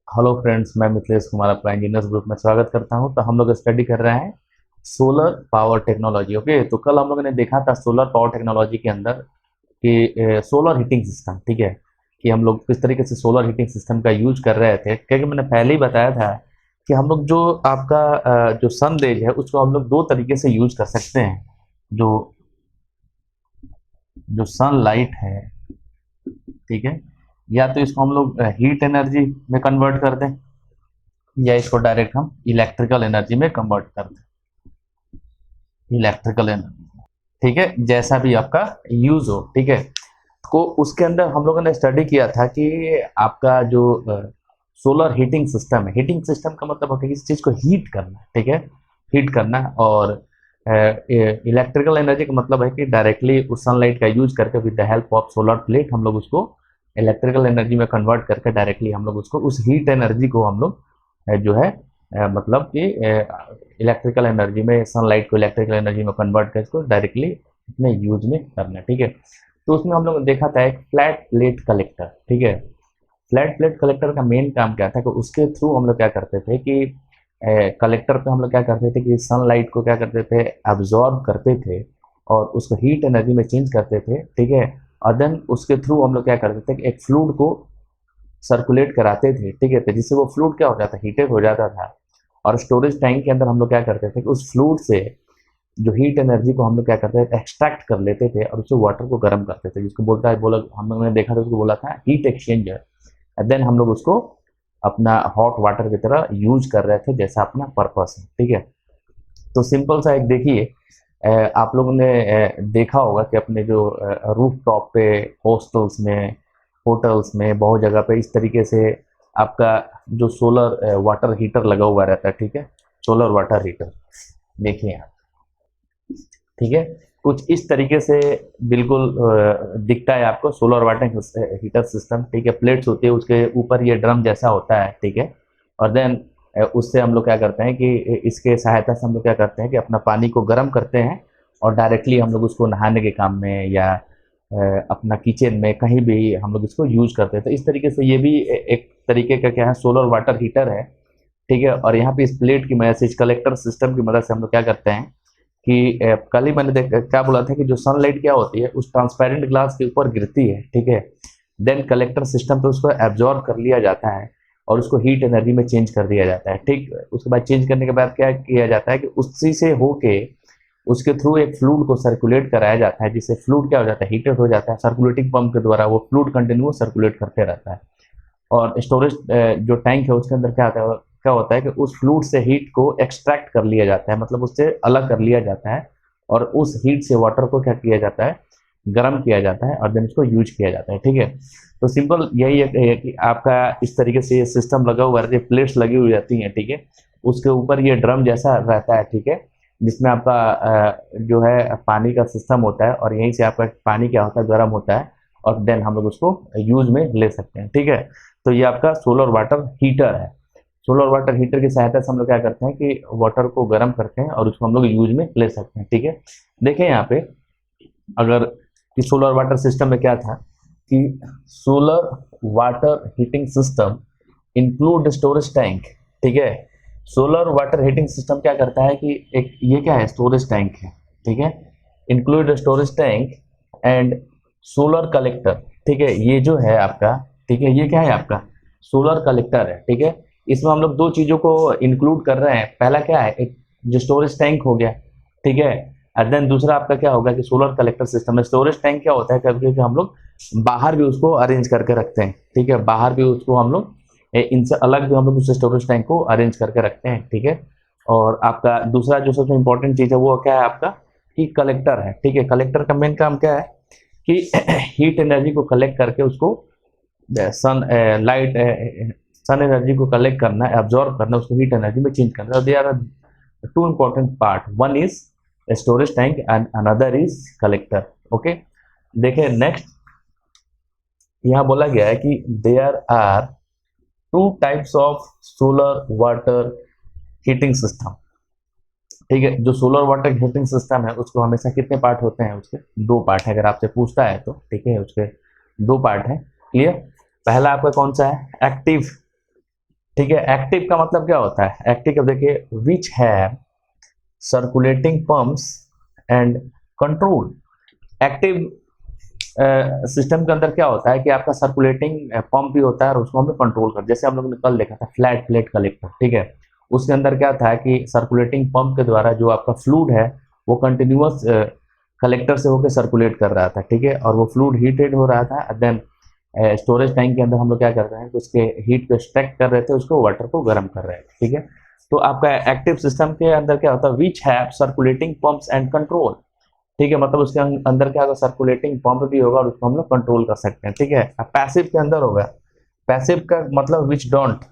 Hello friends, मैं मिथिलेश कुमार आपका engineers group में स्वागत करता हूं। तो हम लोग स्टडी कर रहे हैं सोलर पावर टेक्नोलॉजी। ओके, तो कल हम लोगों ने देखा था सोलर पावर टेक्नोलॉजी के अंदर कि सोलर हीटिंग सिस्टम, ठीक है, कि हम लोग किस तरीके से सोलर हीटिंग सिस्टम का यूज कर रहे थे। क्योंकि मैंने पहले ही बताया था कि हम लोग जो आपका जो सन रेज है उसको हम लोग दो तरीके से यूज कर सकते हैं। जो जो सन लाइट है, ठीक है, या तो इसको हम लोग हीट एनर्जी में कन्वर्ट कर दें, या इसको डायरेक्ट हम इलेक्ट्रिकल एनर्जी में कन्वर्ट कर दें। इलेक्ट्रिकल एनर्जी, ठीक है, जैसा भी आपका यूज हो, ठीक है। को उसके अंदर हम लोगों ने स्टडी किया था कि आपका जो सोलर हीटिंग सिस्टम है, हीटिंग सिस्टम का मतलब होता है किसी चीज को हीट करना, ठीक है, हीट करना। और इलेक्ट्रिकल एनर्जी का मतलब है कि डायरेक्टली उस सनलाइट का यूज करके with the help of solar plate हम लोग उसको इलेक्ट्रिकल एनर्जी में कन्वर्ट करके डायरेक्टली हम लोग उसको उस हीट एनर्जी को हम लोग जो है मतलब कि इलेक्ट्रिकल एनर्जी में, सनलाइट को इलेक्ट्रिकल एनर्जी में कन्वर्ट करके उसको डायरेक्टली अपने यूज में करना, ठीक है। तो उसमें हम लोग ने देखा था एक फ्लैट प्लेट कलेक्टर, ठीक है। फ्लैट प्लेट कलेक्टर का मेन काम क्या था कि उसके थ्रू हम लोग क्या करते थे कि कलेक्टर पे हम लोग क्या करते थे कि सनलाइट को क्या करते थे, एब्जॉर्ब करते थे और उसको हीट एनर्जी में चेंज करते थे, ठीक है। और देन उसके थ्रू हम लोग क्या करते थे कि एक फ्लूइड को सर्कुलेट कराते थे, ठीक है, तो जिससे वो फ्लूइड क्या हो जाता, हीटेड हो जाता था। और स्टोरेज टैंक के अंदर हम लोग क्या करते थे कि उस फ्लूइड से जो हीट एनर्जी को हम लोग क्या करते थे, एक्सट्रैक्ट कर लेते थे और उससे वाटर को गर्म करते थे, जिसको बोलता है, बोला हम लोगों ने देखा था, उसको बोला था हीट एक्सचेंजर। एंड देन हम लोग उसको अपना हॉट वाटर की तरह यूज कर रहे थे, जैसा अपना पर्पस है, ठीक है। तो सिंपल सा एक देखिए, आप लोगों ने देखा होगा कि अपने जो रूफ टॉप पे, हॉस्टल्स में, होटल्स में, बहुत जगह पे इस तरीके से आपका जो सोलर वाटर हीटर लगा हुआ रहता है, ठीक है, सोलर वाटर हीटर। देखिए आप, ठीक है, कुछ इस तरीके से बिल्कुल दिखता है आपको सोलर वाटर हीटर सिस्टम, ठीक है। प्लेट्स होती है, उसके ऊपर ये ड्रम जैसा होता है, ठीक है। और देन उससे हम लोग क्या करते हैं कि इसके सहायता से हम लोग क्या करते हैं कि अपना पानी को गर्म करते हैं और डायरेक्टली हम लोग उसको नहाने के काम में या अपना किचन में कहीं भी हम लोग इसको यूज करते हैं। तो इस तरीके से ये भी एक तरीके का क्या है, सोलर वाटर हीटर है, ठीक है। और यहाँ पे इस प्लेट की मदद से, इस कलेक्टर सिस्टम की मदद से हम लोग क्या करते हैं कि कल ही मैंने क्या बोला था कि जो सनलाइट क्या होती है उस ट्रांसपेरेंट ग्लास के ऊपर गिरती है, ठीक है। देन कलेक्टर सिस्टम पे उसको एब्जॉर्ब कर लिया जाता है और उसको हीट एनर्जी में चेंज कर दिया जाता है, ठीक। उसके बाद चेंज करने के बाद क्या किया जाता है कि उसी से होके उसके थ्रू एक फ्लूइड को सर्कुलेट कराया जाता है, जिससे फ्लूइड क्या हो जाता है, हीटेड हो जाता है। सर्कुलेटिंग पंप के द्वारा वो फ्लूइड कंटिन्यू सर्कुलेट करते रहता है। और स्टोरेज जो टैंक है उसके अंदर क्या होता है कि उस फ्लूइड से हीट को एक्सट्रैक्ट कर लिया जाता है, मतलब उससे अलग कर लिया जाता है। और उस हीट से वाटर को क्या किया जाता है, गर्म किया जाता है और देन उसको यूज किया जाता है, ठीक है। तो सिंपल यही है कि आपका इस तरीके से ये सिस्टम लगा हुआ रहता है, प्लेट्स लगी हुई रहती हैं, ठीक है। उसके ऊपर ये ड्रम जैसा रहता है, ठीक है, जिसमें आपका जो है पानी का सिस्टम होता है और यहीं से आपका पानी क्या होता है, गर्म होता है और देन हम लोग उसको यूज में ले सकते हैं, ठीक है। तो ये आपका सोलर वाटर हीटर है। सोलर वाटर हीटर की सहायता से हम लोग क्या करते हैं कि वाटर को गर्म करते हैं और उसको हम लोग यूज में ले सकते हैं, ठीक है। देखें यहाँ पे, अगर कि सोलर वाटर सिस्टम में क्या था कि solar water heating system include storage tank, ठीक है। सोलर वाटर हीटिंग सिस्टम क्या करता है कि एक ये क्या है, स्टोरेज टैंक है, ठीक है। Include storage tank and solar collector, ठीक है, ये जो है आपका, ठीक है, ये क्या है आपका सोलर कलेक्टर है, ठीक है। इसमें हम लोग दो चीजों को इंक्लूड कर रहे हैं। पहला क्या है, एक जो स्टोरेज टैंक हो गया, ठीक है। और देन दूसरा आपका क्या होगा कि सोलर कलेक्टर सिस्टम में स्टोरेज टैंक क्या होता है, कभी कभी हम लोग बाहर भी उसको अरेंज करके रखते हैं, ठीक है। बाहर भी उसको हम लोग इनसे अलग भी हम लोग उस स्टोरेज टैंक को अरेंज करके रखते हैं, ठीक है। और आपका दूसरा जो सबसे इंपॉर्टेंट चीज है वो क्या है आपका कि कलेक्टर है, ठीक है। कलेक्टर का मेन काम क्या है कि हीट एनर्जी को कलेक्ट करके उसको सन लाइट सन एनर्जी को कलेक्ट करना, एब्जॉर्ब करना, उसको हीट एनर्जी में चेंज करना। They are two important part, one is storage tank and another is collector, okay. देखिए नेक्स्ट, यहाँ बोला गया है कि there are two types of solar water heating system, ठीक है। जो सोलर वाटर हीटिंग सिस्टम है उसको हमेशा कितने पार्ट होते हैं, उसके दो पार्ट है, अगर आपसे पूछता है तो, ठीक है, उसके दो पार्ट है, क्लियर। पहला आपका कौन सा है, एक्टिव ठीक है। एक्टिव का मतलब क्या होता है? एक्टिव का देखिए, which have circulating pumps and control. Active system के अंदर क्या होता है कि आपका सर्कुलेटिंग पंप भी होता है और उसको हमें कंट्रोल कर, जैसे हम लोगों ने कल देखा था फ्लैट प्लेट कलेक्टर, ठीक है। उसके अंदर क्या था कि सर्कुलेटिंग पंप के द्वारा जो आपका फ्लूइड है वो कंटिन्यूअस कलेक्टर से होकर सर्कुलेट कर रहा था, ठीक है, और वो फ्लूइड हीटेड हो रहा था। देन स्टोरेज टैंक के अंदर हम लोग क्या कर रहे हैं कि उसके हीट को एक्सट्रैक्ट कर रहे थे, उसको वाटर को गर्म कर रहे थे, ठीक है। तो आपका एक्टिव सिस्टम के अंदर क्या होता है? Which have circulating pumps and control, ठीक है, मतलब उसके अंदर क्या होगा? सर्कुलेटिंग पंप भी होगा और उसको हम लोग कंट्रोल कर सकते हैं, ठीक है। पैसिव के अंदर होगा, पैसिव का मतलब विच डोंट,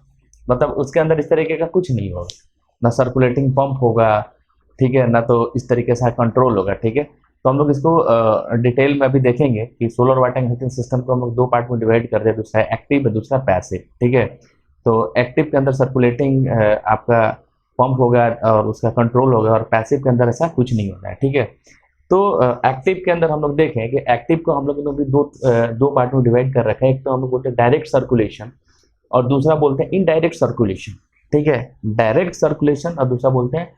मतलब उसके अंदर इस तरीके का कुछ नहीं होगा, ना सर्कुलेटिंग पंप होगा, ठीक है, ना तो इस तरीके से कंट्रोल होगा, ठीक है। तो हम लोग इसको डिटेल में अभी देखेंगे कि सोलर वाटर हीटिंग सिस्टम को हम लोग दो पार्ट में डिवाइड कर रहे हैं, दूसरा एक्टिव है, दूसरा पैसिव, ठीक है। तो एक्टिव के अंदर सर्कुलेटिंग आपका पंप होगा और उसका कंट्रोल होगा, और पैसिव के अंदर ऐसा कुछ नहीं होता है, ठीक है। तो एक्टिव के अंदर हम लोग देखें कि एक्टिव को हम लोग ने भी दो पार्ट में डिवाइड कर रखा है। एक तो हम लोग बोलते हैं डायरेक्ट सर्कुलेशन और दूसरा बोलते हैं इनडायरेक्ट सर्कुलेशन, ठीक है। डायरेक्ट सर्कुलेशन और दूसरा बोलते हैं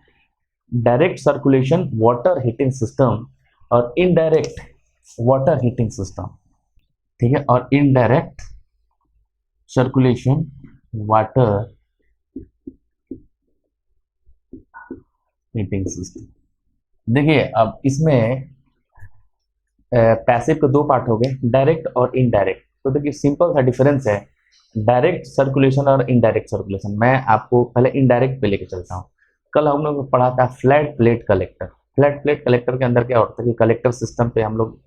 direct circulation water heating system और इनडायरेक्ट वाटर हीटिंग सिस्टम, ठीक है, और indirect circulation water heating system. देखिए अब इसमें पैसिव के दो पार्ट हो गए, डायरेक्ट और इनडायरेक्ट। तो देखिए सिंपल सा डिफरेंस है डायरेक्ट सर्कुलेशन और इनडायरेक्ट सर्कुलेशन। मैं आपको पहले इनडायरेक्ट पे लेके चलता हूँ। कल हम लोग पढ़ा था flat plate collector. Flat plate collector के अंदर क्या होता है कि कलेक्टर सिस्टम पे हम लोग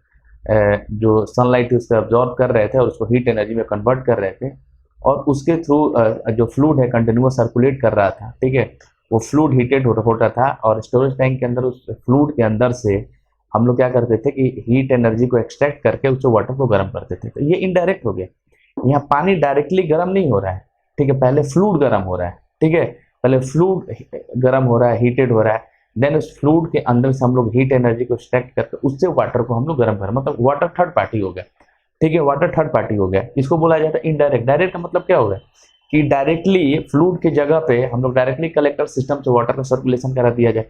जो सनलाइट उसको अब्जॉर्ब कर रहे थे और उसको हीट एनर्जी में कन्वर्ट कर रहे थे, और उसके थ्रू जो फ्लूइड है कंटिन्यूअस सर्कुलेट कर रहा था, ठीक है। वो फ्लूइड हीटेड होता था और स्टोरेज टैंक के अंदर उस फ्लूइड के अंदर से हम लोग क्या करते थे कि हीट एनर्जी को एक्सट्रैक्ट करके उस वाटर को गर्म करते थे। तो ये इनडायरेक्ट हो गया। यहाँ पानी डायरेक्टली गर्म नहीं हो रहा है, ठीक है, पहले फ्लूइड गर्म हो रहा है, ठीक है, पहले फ्लूइड गर्म हो रहा है, हीटेड हो रहा है, देन उस फ्लूइड के अंदर से हम लोग हीट एनर्जी को एक्सट्रैक्ट करके उससे वाटर को हम लोग गर्म कर, मतलब वाटर थर्ड पार्टी हो गया, ठीक है, वाटर थर्ड पार्टी हो गया। इसको बोला जाता है इनडायरेक्ट। डायरेक्ट का मतलब क्या होगा कि डायरेक्टली फ्लूइड की जगह पे हम लोग डायरेक्टली कलेक्टर सिस्टम से वाटर का सर्कुलेशन करा दिया जाए,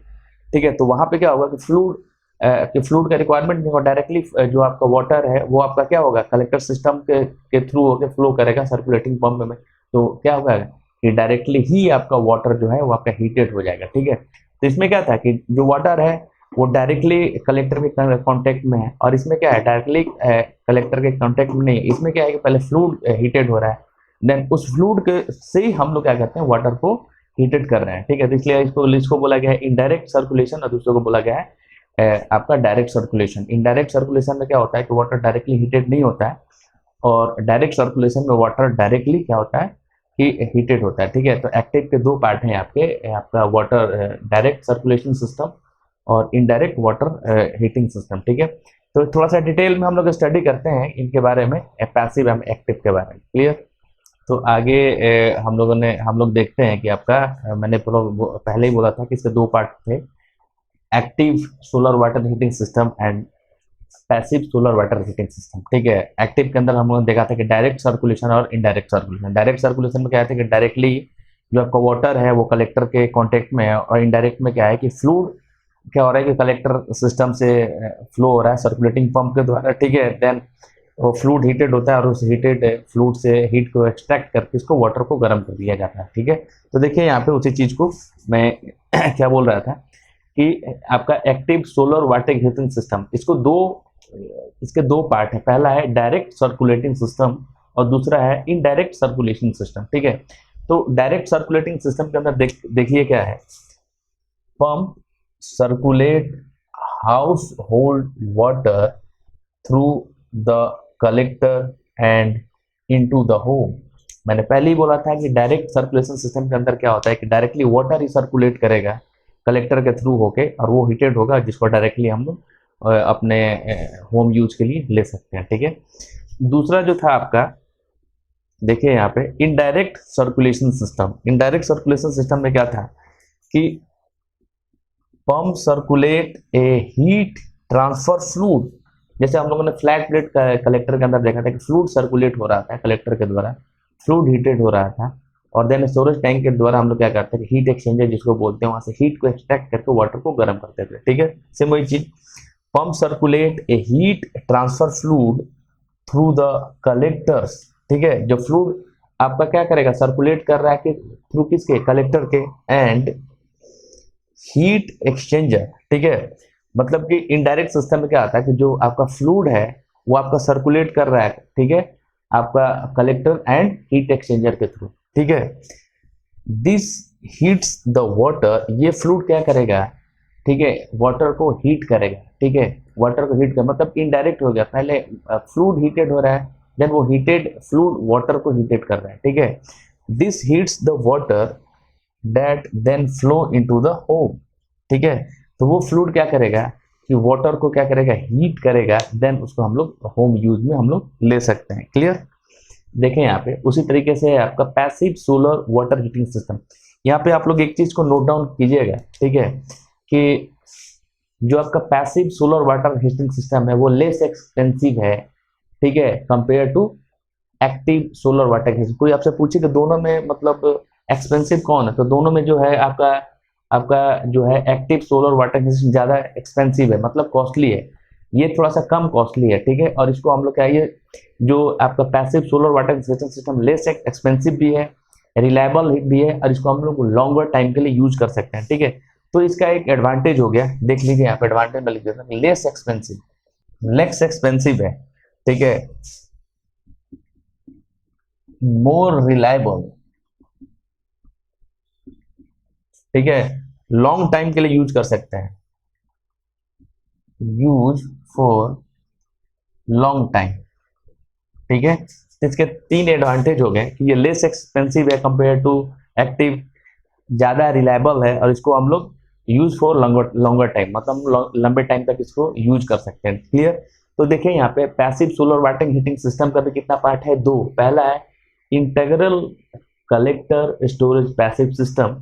ठीक है। तो वहां पे क्या होगा कि फ्लूइड का रिक्वायरमेंट नहीं होगा, डायरेक्टली जो आपका वाटर है वो आपका क्या होगा कलेक्टर सिस्टम के थ्रू होकर फ्लो करेगा सर्कुलेटिंग पंप में। तो क्या होगा कि डायरेक्टली ही आपका वाटर जो है वो आपका हीटेड हो जाएगा, ठीक है। तो इसमें क्या था कि जो वाटर है वो डायरेक्टली कलेक्टर के कांटेक्ट में है, और इसमें क्या है डायरेक्टली कलेक्टर के कांटेक्ट में नहीं है। इसमें क्या है कि पहले फ्लूइड हीटेड हो रहा है, देन उस फ्लूइड के से ही हम लोग क्या करते हैं वाटर को हीटेड कर रहे हैं, ठीक है। तो इसलिए इसको बोला गया है इनडायरेक्ट सर्कुलेशन और दूसरे को बोला गया है आपका डायरेक्ट सर्कुलेशन। इनडायरेक्ट सर्कुलेशन में क्या होता है कि वाटर डायरेक्टली हीटेड नहीं होता है, और डायरेक्ट सर्कुलेशन में वाटर डायरेक्टली क्या होता है कि हीटेड होता है, ठीक है। तो एक्टिव के दो पार्ट हैं आपके, आपका वाटर डायरेक्ट सर्कुलेशन सिस्टम और इनडायरेक्ट वाटर हीटिंग सिस्टम, ठीक है। तो थोड़ा सा डिटेल में हम लोग स्टडी करते हैं इनके बारे में, पैसिव एंड एक्टिव के बारे में, क्लियर। तो आगे हम लोग देखते हैं कि आपका मैंने पहले ही बोला था कि इसके दो पार्ट थे, active solar water heating system and passive solar water heating system, ठीक है। एक्टिव के अंदर हम लोगों ने देखा था कि डायरेक्ट सर्कुलेशन और इनडायरेक्ट सर्कुलेशन। डायरेक्ट सर्कुलेशन में क्या है कि डायरेक्टली जो आपका वाटर है वो कलेक्टर के कांटेक्ट में है, और इनडायरेक्ट में क्या है कि फ्लूइड क्या हो रहा है कि कलेक्टर सिस्टम से फ्लो हो रहा है सर्कुलेटिंग पंप के द्वारा, ठीक है। देन वो फ्लूइड हीटेड होता है और उस हीटेड फ्लूइड से हीट को एक्सट्रैक्ट करके इसको वाटर को गर्म कर दिया जाता है, ठीक है। तो देखिए यहाँ पे उसी चीज को मैं क्या बोल रहा था कि आपका active solar water heating system, इसके दो पार्ट है। पहला है डायरेक्ट सर्कुलेटिंग सिस्टम और दूसरा है इनडायरेक्ट सर्कुलेशन सिस्टम, ठीक है। तो डायरेक्ट सर्कुलेटिंग सिस्टम के अंदर देखिए क्या है, pump circulate house hold water through the collector and into the home. मैंने पहले ही बोला था कि डायरेक्ट सर्कुलेशन सिस्टम के अंदर क्या होता है कि डायरेक्टली वाटर ही सर्कुलेट करेगा कलेक्टर के थ्रू होके, और वो हीटेड होगा जिसको डायरेक्टली हम लोग अपने होम यूज के लिए ले सकते हैं, ठीक है। दूसरा जो था आपका, देखिए यहाँ पे indirect circulation system. Indirect circulation system में क्या था कि pump circulate a heat transfer fluid. जैसे हम लोगों ने फ्लैट प्लेट कलेक्टर के अंदर देखा था कि फ्लूइड सर्कुलेट हो रहा था कलेक्टर के द्वारा, फ्लूइड हीटेड हो रहा था, और देन स्टोरेज टैंक के द्वारा हम लोग क्या करते हैं, हीट एक्सचेंजर जिसको बोलते हैं, वहां से हीट को एक्सट्रैक्ट करके वाटर को गर्म करते थे, ठीक है। सेम वही चीज, pump circulate a heat transfer fluid through the collectors, ठीक है। जो फ्लूइड आपका क्या करेगा, सर्कुलेट कर रहा है कि थ्रू किसके, कलेक्टर के, एंड हीट एक्सचेंजर, ठीक है। मतलब कि इनडायरेक्ट सिस्टम में क्या आता है कि जो आपका फ्लूइड है वो आपका सर्कुलेट कर रहा है, ठीक है, आपका कलेक्टर एंड हीट एक्सचेंजर के थ्रू, ठीक है। दिस हीट्स द वाटर, ये फ्लूइड क्या करेगा, ठीक है, वाटर को हीट करेगा, ठीक है। वाटर को हीट कर मतलब इनडायरेक्ट हो गया, पहले फ्लूइड हीटेड हो रहा है, देन वो हीटेड फ्लूइड वाटर को हीटेड कर रहा है, ठीक है। This heats the water that then flow into the home, ठीक है। तो वो फ्लूइड क्या करेगा कि वाटर को क्या करेगा, हीट करेगा, देन उसको हम लोग होम यूज में हम लोग ले सकते हैं। क्लियर। देखें यहाँ पे उसी तरीके से है आपका passive solar water heating system. यहाँ पे आप लोग एक चीज को नोट डाउन कीजिएगा, ठीक है, कि जो आपका passive solar water heating system है वो लेस एक्सपेंसिव है, ठीक है, compare to active solar water heating. कोई आपसे पूछे कि दोनों में मतलब एक्सपेंसिव कौन है, तो दोनों में जो है आपका आपका जो है एक्टिव सोलर वाटर हीटिंग ज्यादा एक्सपेंसिव है, मतलब कॉस्टली है। ये थोड़ा सा कम कॉस्टली है, ठीक है। और इसको हम लोग क्या, ये जो आपका passive solar water heating system less expensive भी है, रिलायबल भी है, और इसको हम लोग लॉन्गर टाइम के लिए यूज कर सकते हैं, ठीक है। तो इसका एक एडवांटेज हो गया, देख लीजिए यहाँ पे एडवांटेज में लिख देता हूं, लेस एक्सपेंसिव, लेस एक्सपेंसिव है, ठीक है, मोर रिलायबल, ठीक है, लॉन्ग टाइम के लिए यूज कर सकते हैं, यूज फॉर लॉन्ग टाइम, ठीक है। तो इसके तीन एडवांटेज हो गए कि ये लेस एक्सपेंसिव है कंपेयर टू एक्टिव, ज्यादा रिलायबल है, और इसको हम लोग use for longer longer time, मतलब हम लंबे टाइम तक इसको यूज कर सकते हैं। क्लियर। तो देखिए यहाँ पे passive solar water heating system का भी कितना पार्ट है, दो। पहला है integral collector storage passive system,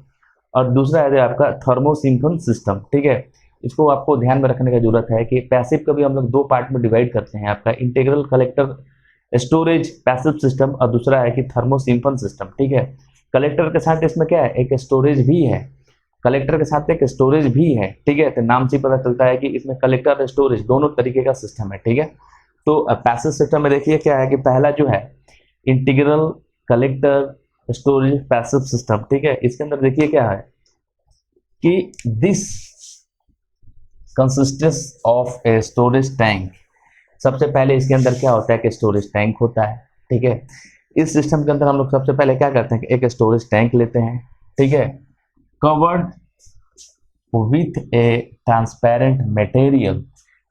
और दूसरा है आपका थर्मोसिंफन सिस्टम, ठीक है। इसको आपको ध्यान में रखने की जरूरत है कि पैसिव का भी हम लोग दो पार्ट में डिवाइड करते हैं, आपका integral collector storage passive system, और दूसरा है कि थर्मोसिंफन सिस्टम, ठीक है। कलेक्टर के साथ इसमें क्या है, एक स्टोरेज भी है, कलेक्टर के साथ एक स्टोरेज भी है, ठीक है। तो नाम से पता चलता है कि इसमें कलेक्टर और स्टोरेज दोनों तरीके का सिस्टम है, ठीक है। तो पैसिव सिस्टम में देखिए क्या है कि पहला जो है integral collector storage passive system, ठीक है। इसके अंदर देखिए क्या है कि this consistence of a storage tank. सबसे पहले इसके अंदर क्या होता है कि स्टोरेज टैंक होता है, ठीक है। इस सिस्टम के अंदर हम लोग सबसे पहले क्या करते हैं कि एक स्टोरेज टैंक लेते हैं, ठीक है, covered with A transparent material,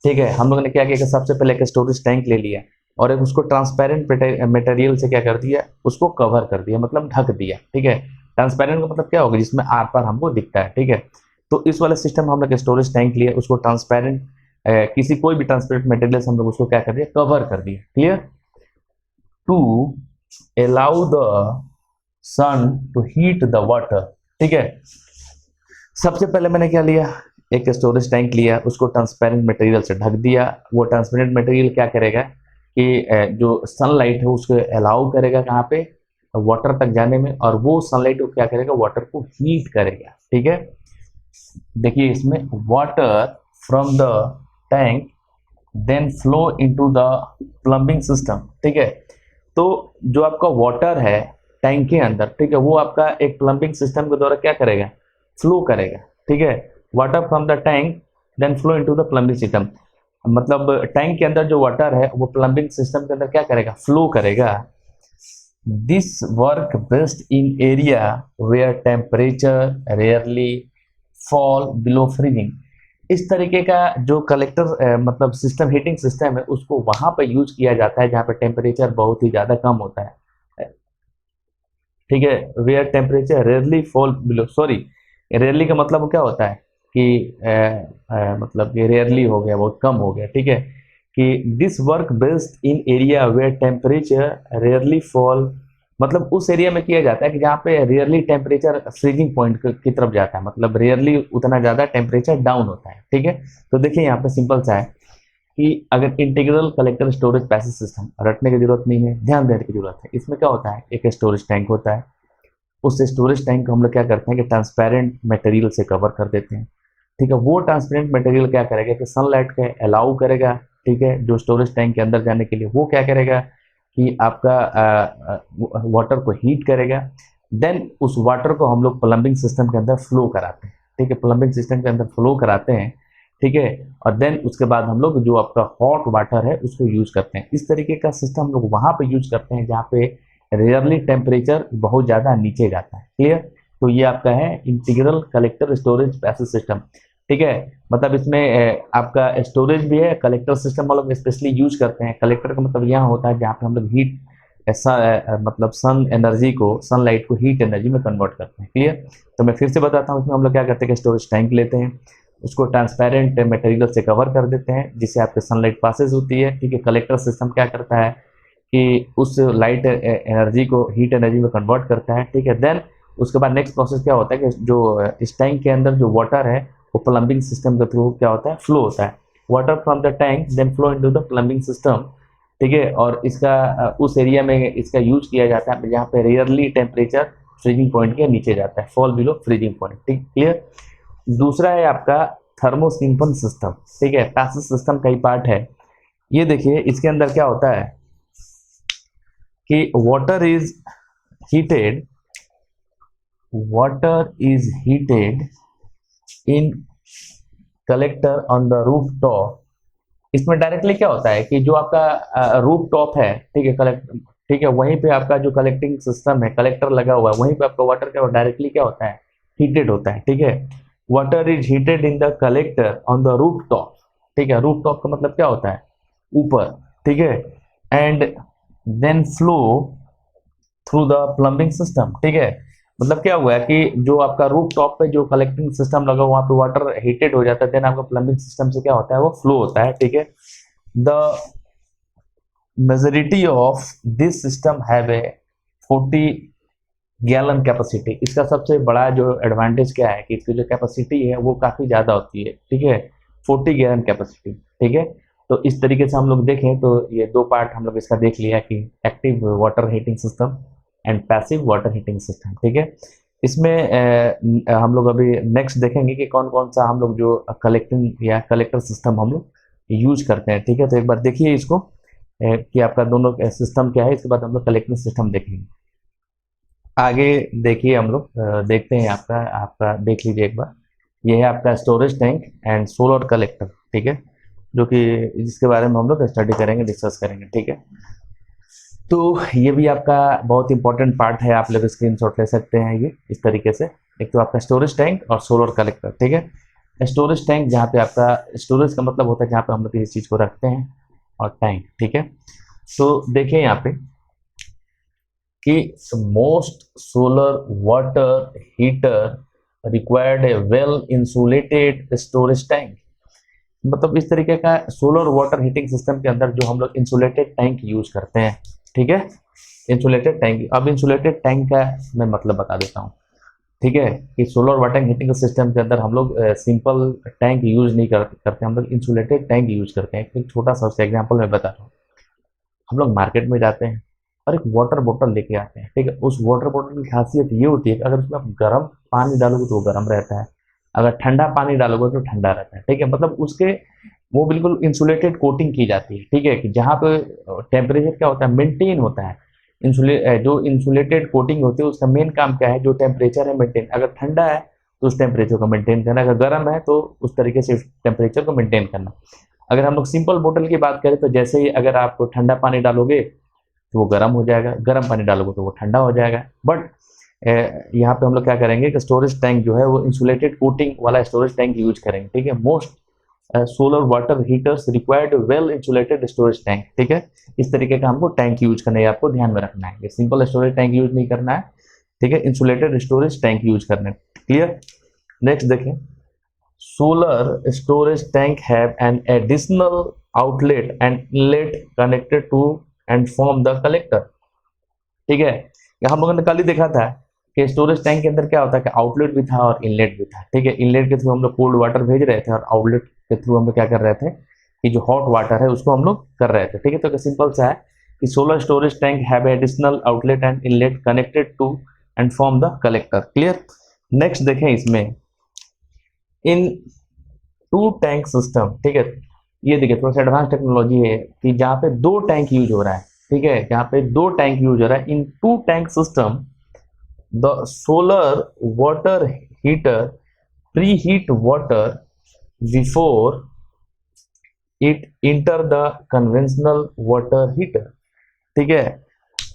ठीक है। हम लोगों ने क्या किया कि सबसे पहले एक स्टोरेज टैंक ले लिया और एक उसको ट्रांसपेरेंट मटेरियल से क्या कर दिया, उसको कवर कर दिया, मतलब ढक दिया, ठीक है। ट्रांसपेरेंट का मतलब क्या होगा, जिसमें आर पार हमको दिखता है, ठीक है। तो इस वाले सिस्टम हम लोग स्टोरेज टैंक लिया, उसको ट्रांसपेरेंट किसी कोई भी ट्रांसपेरेंट मटेरियल से हम लोग उसको क्या कर दिया, कवर कर दिया। Clear. To allow the sun to heat the water, ठीक है। सबसे पहले मैंने क्या लिया, एक स्टोरेज टैंक लिया, उसको ट्रांसपेरेंट मटेरियल से ढक दिया। वो ट्रांसपेरेंट मटेरियल क्या करेगा कि जो सनलाइट है उसको अलाउ करेगा कहाँ पे, वाटर तक जाने में, और वो सनलाइट को क्या करेगा, वाटर को हीट करेगा, ठीक है। देखिए इसमें water from the tank then flow into the plumbing system, ठीक है। तो जो आपका वाटर है टैंक के अंदर, ठीक है, वो आपका एक प्लम्बिंग सिस्टम के द्वारा क्या करेगा, फ्लो करेगा, ठीक है। Water from the tank then flow into the plumbing system, मतलब टैंक के अंदर जो वाटर है वो प्लम्बिंग सिस्टम के अंदर क्या करेगा, फ्लो करेगा। This work best in area where temperature rarely fall below freezing. इस तरीके का जो कलेक्टर मतलब सिस्टम, हीटिंग सिस्टम है, उसको वहां पर यूज किया जाता है जहां पर टेम्परेचर बहुत ही ज्यादा कम होता है, ठीक है। Where temperature rarely fall below, sorry, rarely का मतलब क्या होता है कि मतलब ये रेयरली हो गया, बहुत कम हो गया, ठीक है। कि this work based in area where temperature rarely fall, मतलब उस एरिया में किया जाता है कि जहाँ पे रेयरली टेम्परेचर फ्रीजिंग पॉइंट की तरफ जाता है, मतलब रेयरली उतना ज़्यादा टेम्परेचर डाउन होता है, ठीक है। तो देखिए यहाँ पे सिंपल सा है कि अगर integral collector storage passive system, रटने की जरूरत नहीं है, ध्यान देने की जरूरत है। इसमें क्या होता है, एक स्टोरेज टैंक होता है, उस स्टोरेज टैंक को हम लोग क्या करते हैं कि ट्रांसपेरेंट मटेरियल से कवर कर देते हैं। ठीक है, वो ट्रांसपेरेंट मटेरियल क्या करेगा कि सनलाइट का अलाउ करेगा, ठीक है, जो स्टोरेज टैंक के अंदर जाने के लिए वो क्या करेगा कि आपका वाटर को हीट करेगा। देन उस वाटर को हम लोग प्लम्बिंग सिस्टम के अंदर फ्लो कराते हैं। ठीक है, प्लम्बिंग सिस्टम के अंदर फ्लो कराते हैं। ठीक है, और देन उसके बाद हम लोग जो आपका हॉट वाटर है उसको यूज करते हैं। इस तरीके का सिस्टम हम लोग वहां पे यूज करते हैं जहाँ पे रेयरली टेम्परेचर बहुत ज़्यादा नीचे जाता है। क्लियर? तो ये आपका है integral collector storage passage system. ठीक है, मतलब इसमें आपका स्टोरेज भी है, कलेक्टर सिस्टम हम लोग स्पेशली यूज करते हैं। कलेक्टर का मतलब यहाँ होता है जहाँ पे हम लोग हीट मतलब सन एनर्जी को, सनलाइट को हीट एनर्जी में कन्वर्ट करते हैं। क्लियर? तो मैं फिर से बताता हूँ, इसमें हम लोग क्या करते हैं कि स्टोरेज टैंक लेते हैं, उसको ट्रांसपेरेंट मटेरियल से कवर कर देते हैं जिससे आपके सनलाइट पासेज होती है। ठीक है, कलेक्टर सिस्टम क्या करता है कि उस लाइट एनर्जी को हीट एनर्जी में कन्वर्ट करता है। ठीक है, देन उसके बाद नेक्स्ट प्रोसेस क्या होता है कि जो इस टैंक के अंदर जो वाटर है वो प्लम्बिंग सिस्टम के थ्रू क्या होता है, फ्लो होता है। Water from the tank then flow into the plumbing system. ठीक है, और इसका उस एरिया में इसका यूज किया जाता है जहाँ पे रेयरली टेम्परेचर फ्रीजिंग पॉइंट के नीचे जाता है, फॉल बिलो फ्रीजिंग पॉइंट। ठीक, क्लियर? दूसरा है आपका थर्मोसिम्पन सिस्टम। ठीक है, पैसिव सिस्टम का ही पार्ट है। ये देखिए, इसके अंदर क्या होता है कि heated water is heated in collector on the rooftop। इसमें डायरेक्टली क्या होता है कि जो आपका रूफ टॉप है, ठीक है, ठीक है, वहीं पे आपका जो कलेक्टिंग सिस्टम है, कलेक्टर लगा हुआ है, वहीं पे आपका वाटर क्या डायरेक्टली क्या होता है, हीटेड होता है। ठीक है, water is heated in the collector on the roof top. ठीक है, रूफ टॉप का मतलब क्या होता है, ऊपर। ठीक है, and then flow through the plumbing system. ठीक है, मतलब क्या हुआ है कि जो आपका रूफ टॉप पे जो कलेक्टिंग सिस्टम लगा वहां पे वाटर हीटेड हो जाता है, देन आपका प्लम्बिंग सिस्टम से क्या होता है, वो फ्लो होता है। ठीक है, the majority of this system have a 40 gallon capacity. इसका सबसे बड़ा जो एडवांटेज क्या है कि इसकी जो कैपेसिटी है वो काफी ज्यादा होती है। ठीक है, 40 गैलन कैपेसिटी। ठीक है, तो इस तरीके से हम लोग देखें तो ये दो पार्ट हम लोग इसका देख लिया कि active water heating system and passive water heating system. ठीक है, इसमें हम लोग अभी नेक्स्ट देखेंगे कि कौन कौन सा हम लोग जो कलेक्टिंग या कलेक्टर सिस्टम हम लोग यूज करते हैं। ठीक है, तो एक बार देखिए इसको कि आपका दोनों सिस्टम क्या है, इसके बाद हम लोग कलेक्टिंग सिस्टम देखेंगे। आगे देखिए हम लोग देखते हैं आपका आपका देख लीजिए एक बार। ये है आपका storage tank and solar collector. ठीक है, जो कि जिसके बारे में हम लोग स्टडी करेंगे, डिस्कस करेंगे। ठीक है, तो ये भी आपका बहुत इंपॉर्टेंट पार्ट है, आप लोग स्क्रीनशॉट ले सकते हैं ये इस तरीके से। एक तो आपका स्टोरेज टैंक और सोलर कलेक्टर। ठीक है, स्टोरेज टैंक जहाँ पे आपका स्टोरेज का मतलब होता है जहाँ पे हम लोग किसी चीज़ को रखते हैं, और टैंक। ठीक है, तो देखिए यहाँ पे कि most solar water heater required a well insulated storage tank. मतलब इस तरीके का सोलर वाटर हीटिंग सिस्टम के अंदर जो हम लोग इंसुलेटेड टैंक यूज करते हैं। ठीक है, इंसुलेटेड टैंक। अब इंसुलेटेड टैंक का मैं मतलब बता देता हूँ। ठीक है, कि सोलर वाटर हीटिंग सिस्टम के अंदर हम लोग सिंपल टैंक यूज नहीं करते, हम लोग इंसुलेटेड टैंक यूज करते हैं। एक छोटा सा एग्जाम्पल मैं बता रहा हूँ। हम लोग मार्केट में जाते हैं और एक वाटर बोतल लेके आते हैं। ठीक है, उस वाटर बोतल की खासियत ये होती है कि अगर उसमें आप गर्म पानी डालोगे तो वो गर्म रहता है, अगर ठंडा पानी डालोगे तो ठंडा रहता है। ठीक है, मतलब उसके वो बिल्कुल इंसुलेटेड कोटिंग की जाती है। ठीक है, कि जहाँ पे टेम्परेचर क्या होता है, मेंटेन होता है। जो इंसुलेटेड कोटिंग होती है उसका मेन काम क्या है, जो टेम्परेचर है मेंटेन। अगर ठंडा है तो उस टेम्परेचर को मेंटेन करना, अगर गर्म है तो उस तरीके से टेम्परेचर को मेंटेन करना। अगर हम लोग सिंपल बोतल की बात करें तो जैसे ही अगर आप ठंडा पानी डालोगे तो वो गर्म हो जाएगा, गर्म पानी डालोगे तो वो ठंडा हो जाएगा। बट यहाँ पे हम लोग क्या करेंगे कि स्टोरेज टैंक जो है वो इंसुलेटेड कोटिंग वाला स्टोरेज टैंक यूज करेंगे। ठीक है, most solar water heaters required well insulated storage tank. ठीक है, इस तरीके का हमको टैंक यूज करना है, आपको ध्यान में रखना है। ये सिंपल स्टोरेज टैंक यूज नहीं करना है। ठीक है, इंसुलेटेड स्टोरेज टैंक यूज करना है। क्लियर? नेक्स्ट देखें, solar storage tank have an additional outlet and inlet connected to and from the collector. ठीक है, हम लोगों ने कल ही देखा था कि स्टोरेज टैंक के अंदर क्या होता है कि आउटलेट भी था और इनलेट भी था। ठीक है, इनलेट के थ्रू हम लोग कोल्ड वाटर भेज रहे थे और आउटलेट के थ्रू हम लोग क्या कर रहे थे कि जो हॉट वाटर है उसको हम लोग कर रहे थे। ठीक है, तो सिंपल सा है कि solar storage tank have additional outlet and inlet connected to and from the collector. Clear. Next देखें इसमें इन टू टैंक सिस्टम, ठीक है, ये देखिए थोड़ा सा एडवांस टेक्नोलॉजी है कि जहाँ पे दो टैंक यूज हो रहा है, ठीक है, जहाँ पे दो टैंक यूज हो रहा है, in two tank system the solar water heater pre heat water before it enter the conventional water heater. ठीक है,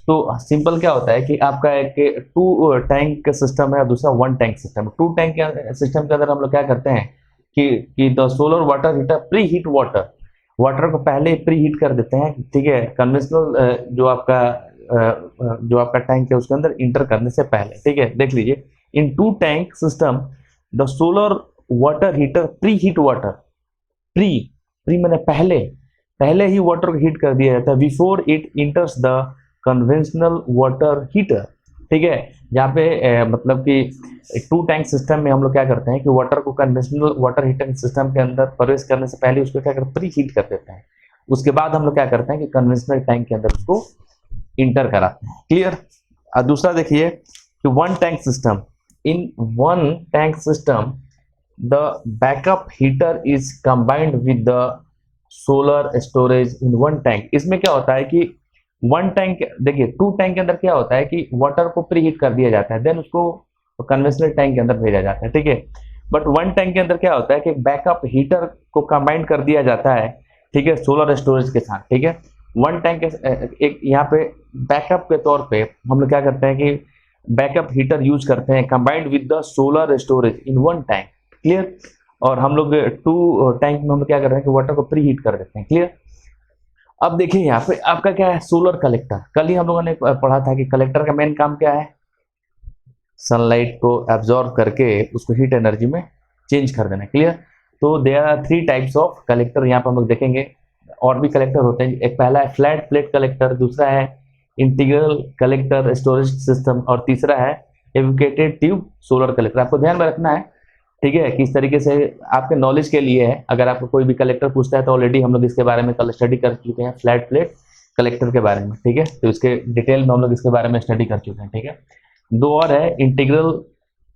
तो सिंपल क्या होता है कि आपका एक टू टैंक सिस्टम है और दूसरा one tank system. Two tank system के अंदर हम लोग क्या करते हैं कि the solar water heater pre heat water, water को पहले प्री हीट कर देते हैं, ठीक है, कन्वेंशनल जो आपका टैंक है उसके अंदर इंटर करने से पहले। ठीक है, देख लीजिए in two tank system the solar water heater pre heat water, pre pre मैंने पहले पहले ही वाटर को हीट कर दिया जाता है before it इंटर्स the conventional water heater. ठीक है, जहाँ पे मतलब कि टू टैंक सिस्टम में हम लोग क्या करते हैं कि वाटर को कन्वेंशनल वाटर हीटर सिस्टम के अंदर प्रवेश करने से पहले उसको क्या करते हैं, प्री हीट कर देते हैं। उसके बाद हम लोग क्या करते हैं कि कन्वेंशनल टैंक के अंदर उसको इंटर कराते हैं। क्लियर। और दूसरा देखिए कि one tank system, in one tank system the backup heater is combined with the solar storage in one tank. इसमें क्या होता है कि वन टैंक, देखिए टू टैंक के अंदर क्या होता है कि वाटर को प्री हीट कर दिया जाता है, देन उसको कन्वेंशनल टैंक के अंदर भेजा जाता है। ठीक है, बट वन टैंक के अंदर क्या होता है कि बैकअप हीटर को कंबाइन कर दिया जाता है, ठीक है, सोलर स्टोरेज के साथ। ठीक है, वन टैंक एक यहाँ पे बैकअप के तौर पे हम लोग क्या करते हैं कि बैकअप हीटर यूज करते हैं combined with the solar storage in one tank. Clear. और हम लोग टू टैंक में हम लोग क्या कर रहे हैं कि वाटर को प्री हीट कर देते हैं। क्लियर। अब देखिए यहाँ पे आपका क्या है, सोलर कलेक्टर। कल ही हम लोगों ने पढ़ा था कि कलेक्टर का मेन काम क्या है, सनलाइट को एब्जॉर्ब करके उसको हीट एनर्जी में चेंज कर देना। क्लियर। तो there are three types of collector, यहाँ पर हम लोग देखेंगे और भी कलेक्टर होते हैं। एक पहला है फ्लैट प्लेट कलेक्टर, दूसरा है इंटीग्रल कलेक्टर स्टोरेज सिस्टम और तीसरा है एवोकेटेड ट्यूब सोलर कलेक्टर। आपको ध्यान में रखना है, ठीक है, किस तरीके से आपके नॉलेज के लिए है। अगर आपको कोई भी कलेक्टर पूछता है तो ऑलरेडी हम लोग इसके बारे में कल स्टडी कर चुके हैं, फ्लैट प्लेट कलेक्टर के बारे में। ठीक है, तो इसके डिटेल में हम लोग इसके बारे में स्टडी कर चुके हैं। ठीक है, दो और है इंटीग्रल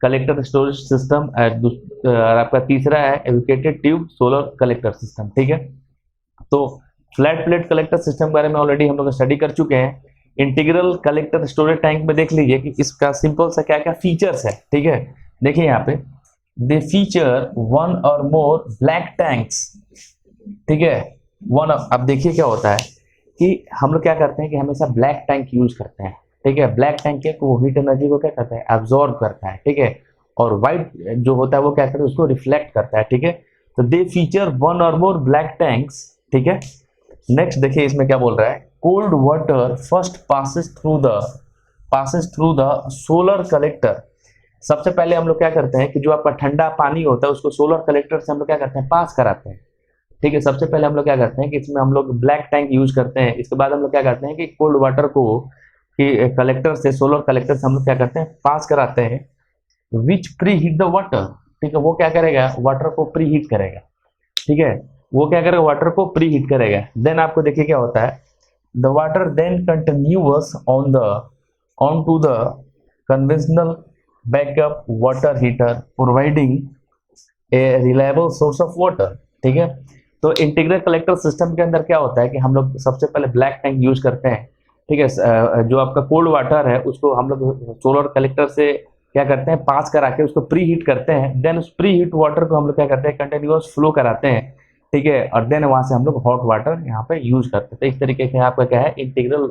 कलेक्टर स्टोरेज सिस्टम और आपका तीसरा है एवोकेटेड ट्यूब सोलर कलेक्टर सिस्टम। ठीक है, तो फ्लैट प्लेट कलेक्टर सिस्टम के बारे में ऑलरेडी हम लोग स्टडी कर चुके हैं। इंटीग्रल कलेक्टर स्टोरेज टैंक में देख लीजिए कि इसका सिंपल सा क्या क्या फीचर्स है। ठीक है, देखिए यहाँ पे दे फीचर वन और मोर ब्लैक टैंक्स। ठीक है, वन। अब देखिए क्या होता है कि हम लोग क्या करते हैं कि हमेशा ब्लैक टैंक यूज करते हैं। ठीक है, ब्लैक टैंक के वो हीट एनर्जी को क्या करता है, एब्जॉर्ब करता है। ठीक है, और व्हाइट जो होता है वो क्या करता है, उसको रिफ्लेक्ट करता है। ठीक है, तो दे फीचर वन और मोर ब्लैक टैंक्स। ठीक है, नेक्स्ट देखिए इसमें क्या बोल रहा है, cold water first passes through the solar collector. सबसे पहले हम लोग क्या करते हैं कि जो आपका ठंडा पानी होता है उसको सोलर कलेक्टर से हम लोग क्या करते हैं, पास कराते हैं। ठीक है, सबसे पहले हम लोग क्या करते हैं कि इसमें हम लोग ब्लैक टैंक यूज करते हैं। इसके बाद हम लोग क्या करते हैं कि कोल्ड वाटर को कि कलेक्टर से, सोलर कलेक्टर से हम लोग क्या करते हैं, पास कराते हैं, विच प्री हीट द वाटर। ठीक है, वो क्या करेगा, वाटर को प्री हीट करेगा। ठीक है, वो क्या करेगा, वाटर को प्री हीट करेगा। देन आपको देखिए क्या होता है, the water then continuous on to the conventional backup water heater providing a reliable source of water. ठीक है, तो इंटीग्रेटेड कलेक्टर सिस्टम के अंदर क्या होता है कि हम लोग सबसे पहले ब्लैक टैंक यूज करते हैं। ठीक है, जो आपका कोल्ड वाटर है उसको हम लोग सोलर कलेक्टर से क्या करते हैं, पास करा के उसको प्री हीट करते हैं। देन उस प्री हीट वाटर को हम लोग क्या करते हैं, कंटिन्यूअस फ्लो कराते हैं। ठीक है, और देन वहां से हम लोग हॉट वाटर यहाँ पे यूज करते हैं। तो इस तरीके से आपका क्या है, इंटीग्रल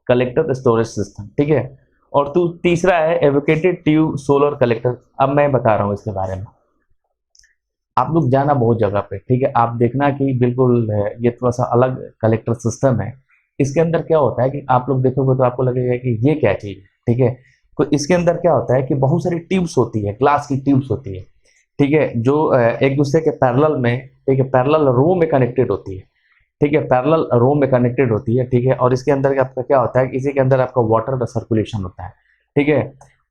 कलेक्टर स्टोरेज सिस्टम। ठीक है, और तीसरा है एवोकेटेड ट्यूब सोलर कलेक्टर। अब मैं बता रहा हूँ इसके बारे में, आप लोग जाना बहुत जगह पे। ठीक है, आप देखना कि बिल्कुल ये थोड़ा सा अलग कलेक्टर सिस्टम है। इसके अंदर क्या होता है कि आप लोग देखोगे तो आपको लगेगा कि ये क्या चीज है। ठीक है, तो इसके अंदर क्या होता है कि बहुत सारी ट्यूब्स होती है, ग्लास की ट्यूब्स होती है। ठीक है, जो एक दूसरे के पैरेलल में, ठीक है, पैरेलल रो में कनेक्टेड होती है। ठीक है, पैरेलल रो में कनेक्टेड होती है। ठीक है, और इसके अंदर आपका क्या होता है, इसी के अंदर आपका वाटर का सर्कुलेशन होता है। ठीक है,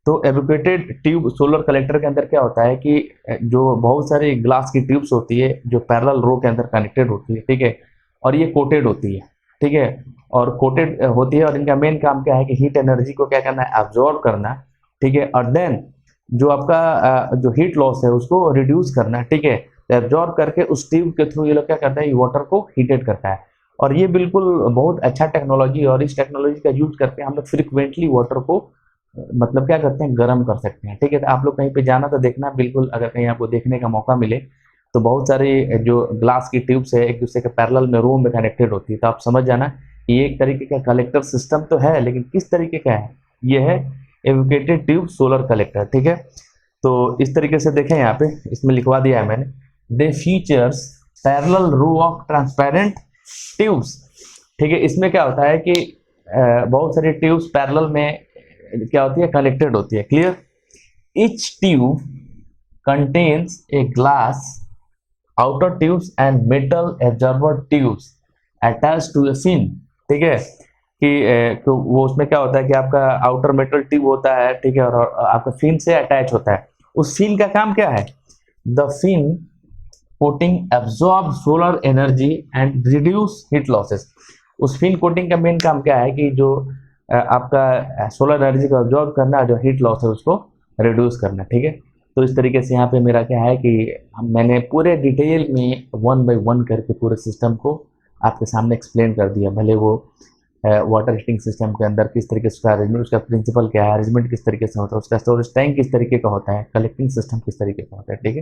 तो एवोकेटेड ट्यूब सोलर कलेक्टर के अंदर क्या होता है कि जो बहुत सारी ग्लास की ट्यूब्स होती है जो पैरेलल रो के अंदर कनेक्टेड होती है। ठीक है, और ये कोटेड होती है। ठीक है, और कोटेड होती है और इनका मेन काम क्या है कि हीट एनर्जी को क्या करना है, एब्जॉर्ब करना ठीक है, और देन जो आपका जो हीट लॉस है उसको रिड्यूस करना है, ठीक है, एब्जॉर्ब करके उस ट्यूब के थ्रू ये लोग क्या करता है, ये वाटर को हीटेड करता है। और ये बिल्कुल बहुत अच्छा टेक्नोलॉजी है, और इस टेक्नोलॉजी का यूज करके हम लोग फ्रिक्वेंटली वाटर को मतलब क्या करते हैं, गर्म कर सकते हैं। ठीक है, तो आप लोग कहीं पे जाना तो देखना बिल्कुल, अगर कहीं आपको देखने का मौका मिले तो बहुत सारी जो ग्लास की ट्यूब्स है एक दूसरे के पैरेलल में रो में कनेक्टेड होती है, तो आप समझ जाना कि ये एक तरीके का कलेक्टर सिस्टम तो है, लेकिन किस तरीके का है, ये है एवोकेटेड ट्यूब सोलर कलेक्टर। ठीक है, तो इस तरीके से देखें, यहाँ पे इसमें लिखवा दिया है मैंने, they features parallel row of transparent tubes. ठीक है, इसमें क्या होता है कि बहुत सारी ट्यूब्स पैरेलल में क्या होती है, कनेक्टेड होती है। Clear, each tube contains a glass outer tubes and metal absorber tubes attach to a fin. ठीक है, कि तो वो उसमें क्या होता है कि आपका आउटर मेटल ट्यूब होता है, ठीक है, और आपका फिन से अटैच होता है। उस फिन का काम क्या है, the fin coating absorb solar energy and reduce heat losses. उस फिन कोटिंग का मेन काम क्या है कि जो आपका सोलर एनर्जी को एब्जॉर्ब करना, जो हीट लॉस है उसको रिड्यूस करना। ठीक है, तो इस तरीके से यहाँ पे मेरा क्या है कि मैंने पूरे डिटेल में 1 बाय 1 करके पूरे सिस्टम को आपके सामने एक्सप्लेन कर दिया। भले वो वाटर हीटिंग सिस्टम के अंदर किस तरीके से उसका अरेंजमेंट, उसका प्रिंसिपल क्या है, अरेंजमेंट किस तरीके से होता है, उसका स्टोरेज टैंक किस तरीके का होता है, कलेक्टिंग सिस्टम किस तरीके का होता है। ठीक है,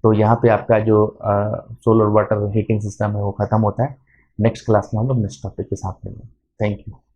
तो यहाँ पे आपका जो सोलर वाटर हीटिंग सिस्टम है वो खत्म होता है। नेक्स्ट क्लास में हम लोग नेक्स्ट टॉपिक के साथ मिलेंगे। Thank you.